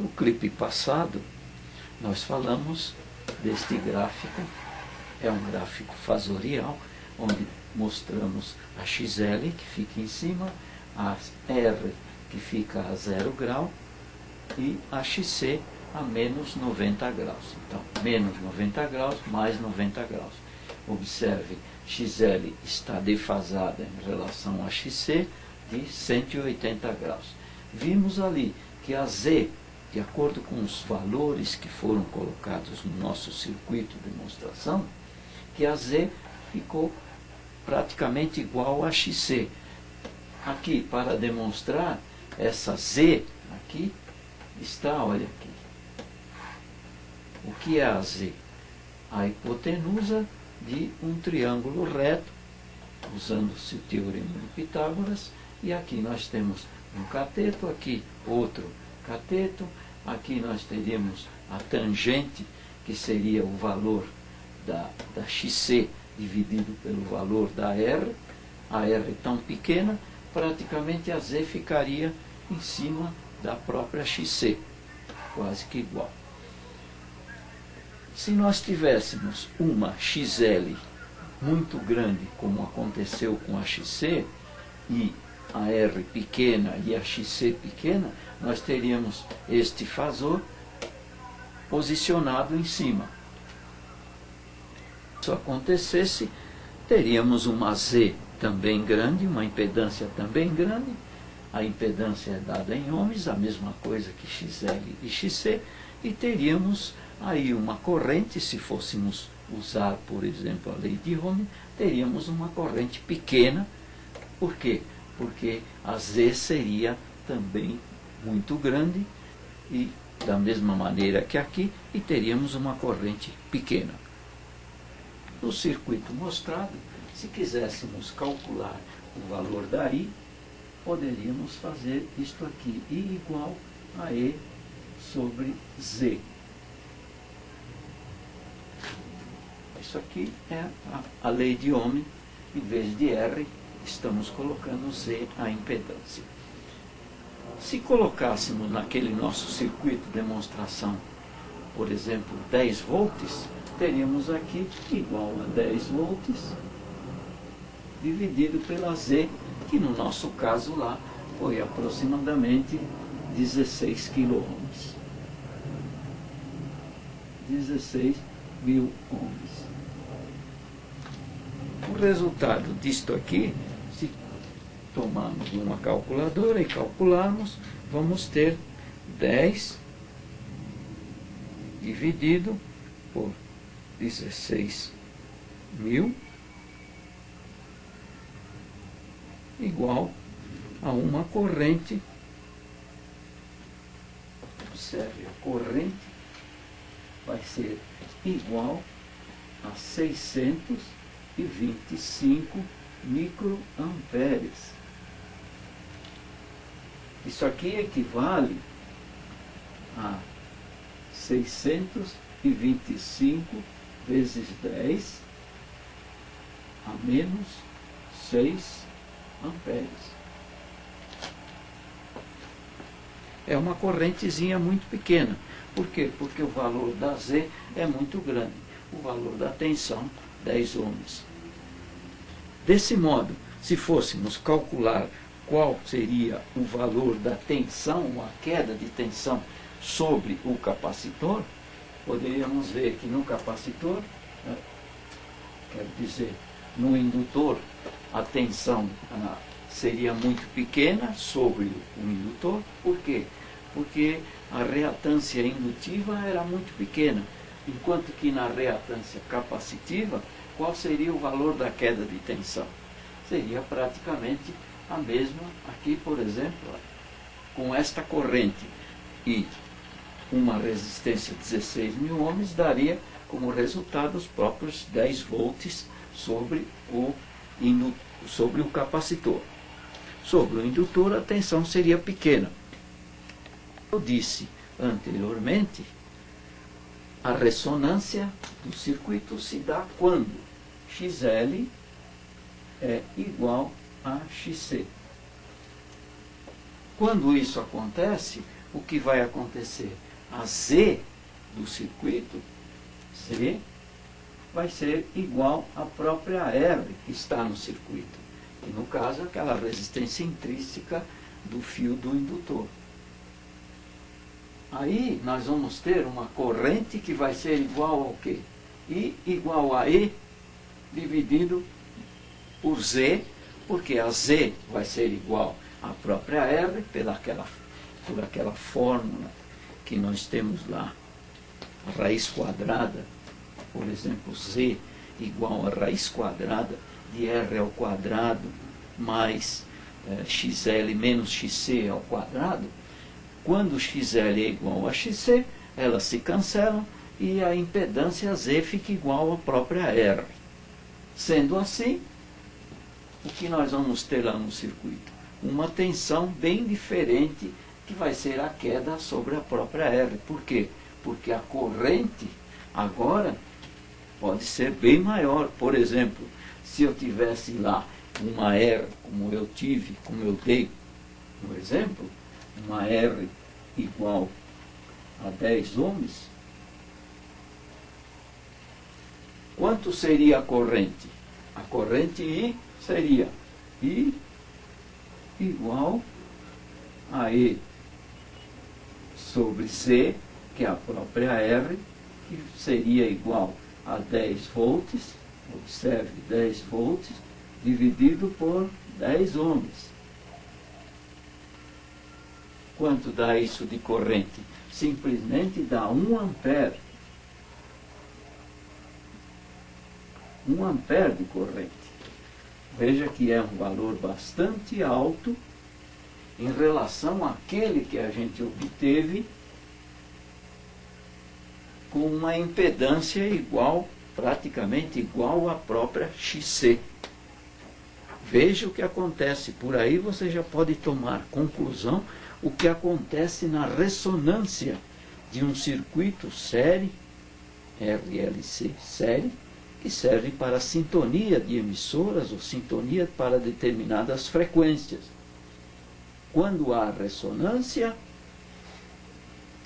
No clipe passado, nós falamos deste gráfico, é um gráfico fasorial, onde mostramos a XL, que fica em cima, a R, que fica a 0 grau, e a XC a menos 90 graus. Então, menos 90 graus, mais 90 graus. Observe, XL está defasada em relação a XC de 180 graus. Vimos ali que a Z, de acordo com os valores que foram colocados no nosso circuito de demonstração, que a Z ficou praticamente igual a XC. Aqui, para demonstrar, essa Z aqui está, olha aqui. O que é a Z? A hipotenusa de um triângulo reto, usando-se o teorema de Pitágoras, e aqui nós temos um cateto, aqui outro cateto, aqui nós teríamos a tangente, que seria o valor da XC dividido pelo valor da R. A R é tão pequena, praticamente a Z ficaria em cima da própria XC, quase que igual. Se nós tivéssemos uma XL muito grande, como aconteceu com a XC, e a R pequena e a XC pequena, nós teríamos este fasor posicionado em cima. Se isso acontecesse, teríamos uma Z também grande, uma impedância também grande. A impedância é dada em ohms, a mesma coisa que XL e XC, e teríamos aí uma corrente, se fôssemos usar, por exemplo, a lei de Ohm, teríamos uma corrente pequena. Por quê? Porque a Z seria também muito grande, e da mesma maneira que aqui, e teríamos uma corrente pequena. No circuito mostrado, se quiséssemos calcular o valor da I, poderíamos fazer isto aqui, I igual a E sobre Z. Isso aqui é a lei de Ohm. Em vez de R, estamos colocando Z, a impedância. Se colocássemos naquele nosso circuito de demonstração, por exemplo, 10 volts, teríamos aqui igual a 10 volts dividido pela Z, que no nosso caso lá foi aproximadamente 16 kΩ. 16 mil ohms. O resultado disto aqui, se tomarmos uma calculadora e calcularmos, vamos ter 10 dividido por 16 mil igual a uma corrente. Observe, a corrente vai ser igual a 625 microamperes. Isso aqui equivale a 625 vezes 10 a menos 6 amperes. É uma correntezinha muito pequena. Por quê? Porque o valor da Z é muito grande. O valor da tensão, 10 ohms. Desse modo, se fôssemos calcular qual seria o valor da tensão, a queda de tensão sobre o capacitor, poderíamos ver que no capacitor, quero dizer, no indutor, a tensão seria muito pequena sobre o indutor. Por quê? Porque a reatância indutiva era muito pequena, enquanto que na reatância capacitiva, qual seria o valor da queda de tensão? Seria praticamente a mesma aqui, por exemplo, com esta corrente e uma resistência de 16 mil ohms, daria como resultado os próprios 10 volts sobre o capacitor. Sobre o indutor, a tensão seria pequena. Eu disse anteriormente, a ressonância do circuito se dá quando XL é igual a XC. Quando isso acontece, o que vai acontecer? A Z do circuito, Z, vai ser igual à própria R que está no circuito. E no caso, aquela resistência intrínseca do fio do indutor. Aí nós vamos ter uma corrente que vai ser igual ao quê? I igual a E dividido por Z, porque a Z vai ser igual à própria R por aquela fórmula que nós temos lá. A raiz quadrada, por exemplo, Z igual a raiz quadrada de R ao quadrado mais XL menos XC ao quadrado. Quando XL é igual a XC, elas se cancelam e a impedância Z fica igual à própria R. Sendo assim, o que nós vamos ter lá no circuito? Uma tensão bem diferente, que vai ser a queda sobre a própria R. Por quê? Porque a corrente agora pode ser bem maior. Por exemplo, se eu tivesse lá uma R, como eu dei no exemplo, uma R igual a 10 ohms, quanto seria a corrente? A corrente I seria I igual a E sobre C, que é a própria R, que seria igual a 10 volts, observe 10 volts, dividido por 10 ohms. Quanto dá isso de corrente? Simplesmente dá 1 ampere. 1 ampere de corrente. Veja que é um valor bastante alto em relação àquele que a gente obteve com uma impedância igual, praticamente igual à própria XC. Veja o que acontece. Por aí você já pode tomar conclusão o que acontece na ressonância de um circuito série, RLC série, que serve para sintonia de emissoras ou sintonia para determinadas frequências. Quando há ressonância,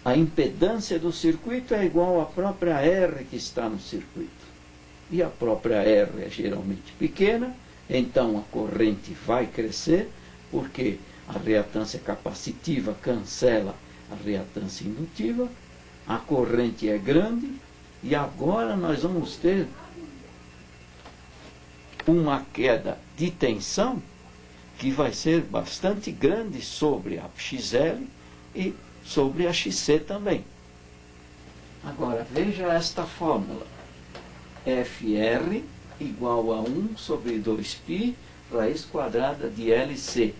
a impedância do circuito é igual à própria R que está no circuito. E a própria R é geralmente pequena, então a corrente vai crescer, porque a reatância capacitiva cancela a reatância indutiva, a corrente é grande, e agora nós vamos ter uma queda de tensão que vai ser bastante grande sobre a XL e sobre a XC também. Agora, veja esta fórmula. FR igual a 1 sobre 2π raiz quadrada de LC.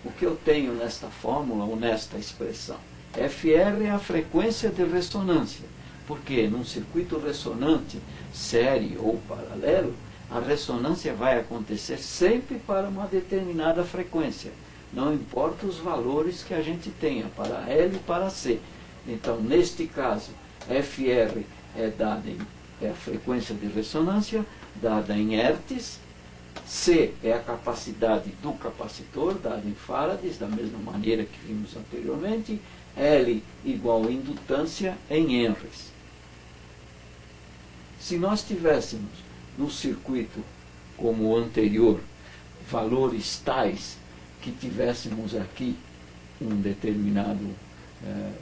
O que eu tenho nesta fórmula ou nesta expressão? FR é a frequência de ressonância, porque num circuito ressonante série ou paralelo, a ressonância vai acontecer sempre para uma determinada frequência. Não importa os valores que a gente tenha para L e para C. Então, neste caso, FR é a frequência de ressonância dada em Hertz. C é a capacidade do capacitor, dada em farads, da mesma maneira que vimos anteriormente. L igual a indutância em henries. Se nós tivéssemos no circuito como o anterior valores tais que tivéssemos aqui um determinado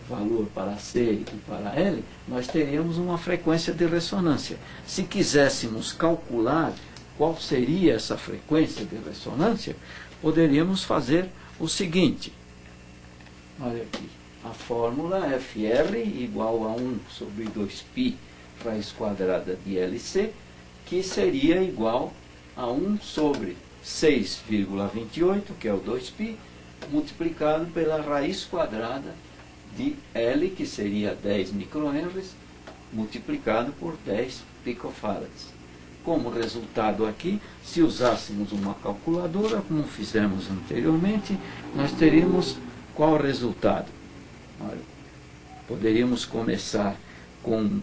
valor para C e para L, nós teríamos uma frequência de ressonância. Se quiséssemos calcular qual seria essa frequência de ressonância, poderíamos fazer o seguinte. Olha aqui, a fórmula FR igual a 1 sobre 2π raiz quadrada de LC, que seria igual a 1 sobre 6,28, que é o 2π, multiplicado pela raiz quadrada de L, que seria 10 microhenries, multiplicado por 10 picofarads. Como resultado aqui, se usássemos uma calculadora, como fizemos anteriormente, nós teríamos qual resultado? Olha, poderíamos começar com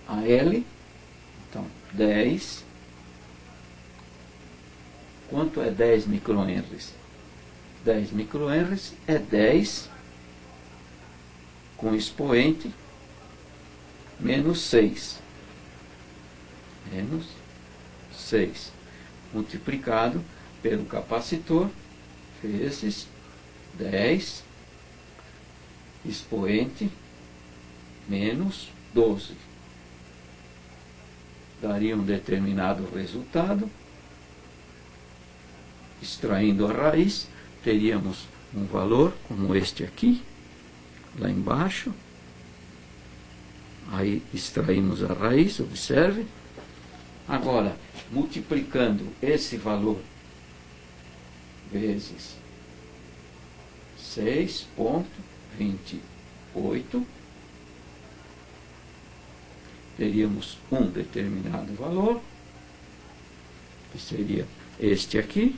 a L, então 10. Quanto é 10 microhenries? 10 microhenries é 10 com expoente menos 6. Menos 6. Multiplicado pelo capacitor vezes 10 expoente menos 12. Daria um determinado resultado. Extraindo a raiz, teríamos um valor como este aqui, lá embaixo. Aí extraímos a raiz, observe. Agora, multiplicando esse valor vezes 6,28, teríamos um determinado valor, que seria este aqui.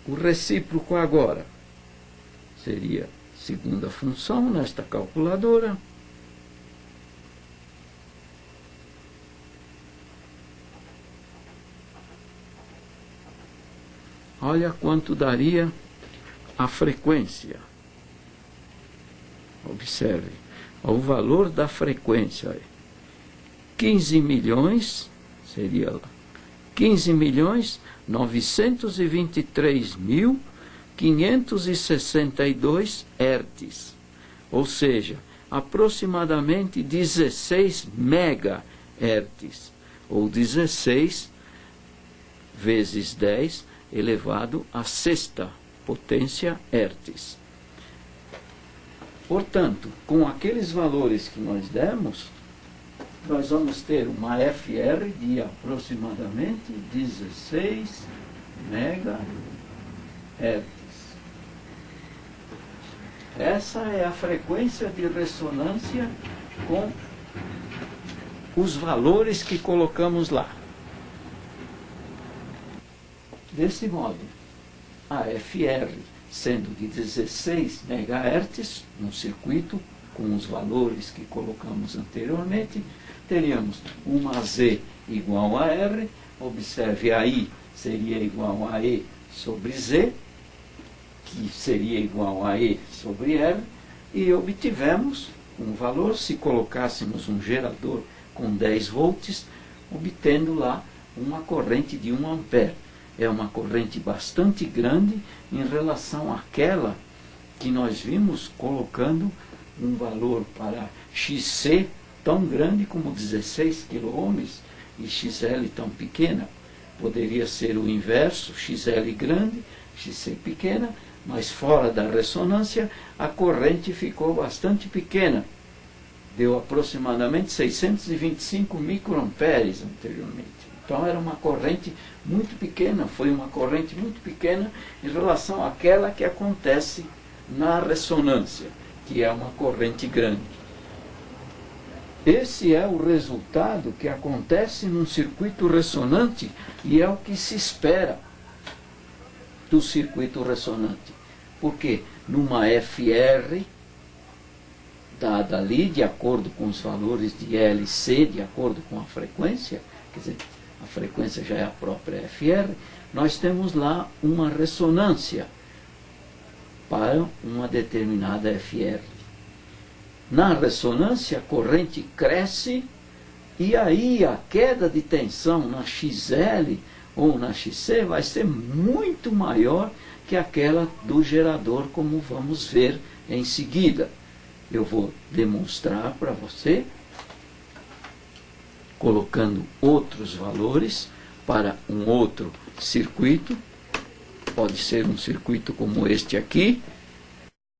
O recíproco agora seria segunda função nesta calculadora. Olha quanto daria a frequência. Observe, o valor da frequência é 15 milhões, seria lá, 15.923.562 Hz, ou seja, aproximadamente 16 MHz, ou 16 vezes 10 elevado à sexta potência Hertz. Portanto, com aqueles valores que nós demos, nós vamos ter uma FR de aproximadamente 16 MHz. Essa é a frequência de ressonância com os valores que colocamos lá. Desse modo, a FR sendo de 16 MHz, num circuito com os valores que colocamos anteriormente, teríamos uma Z igual a R, observe aí, seria igual a E sobre Z, que seria igual a E sobre R, e obtivemos um valor, se colocássemos um gerador com 10 volts, obtendo lá uma corrente de 1 ampere. É uma corrente bastante grande em relação àquela que nós vimos colocando um valor para XC tão grande como 16 kΩ e XL tão pequena. Poderia ser o inverso, XL grande, XC pequena, mas fora da ressonância a corrente ficou bastante pequena. Deu aproximadamente 625 microamperes anteriormente. Então era uma corrente muito pequena, foi uma corrente muito pequena em relação àquela que acontece na ressonância, que é uma corrente grande. Esse é o resultado que acontece num circuito ressonante e é o que se espera do circuito ressonante. Porque numa FR, dada ali de acordo com os valores de L e C, de acordo com a frequência, quer dizer, a frequência já é a própria FR, nós temos lá uma ressonância para uma determinada FR. Na ressonância, a corrente cresce e aí a queda de tensão na XL ou na XC vai ser muito maior que aquela do gerador, como vamos ver em seguida. Eu vou demonstrar para você, colocando outros valores para um outro circuito. Pode ser um circuito como este aqui,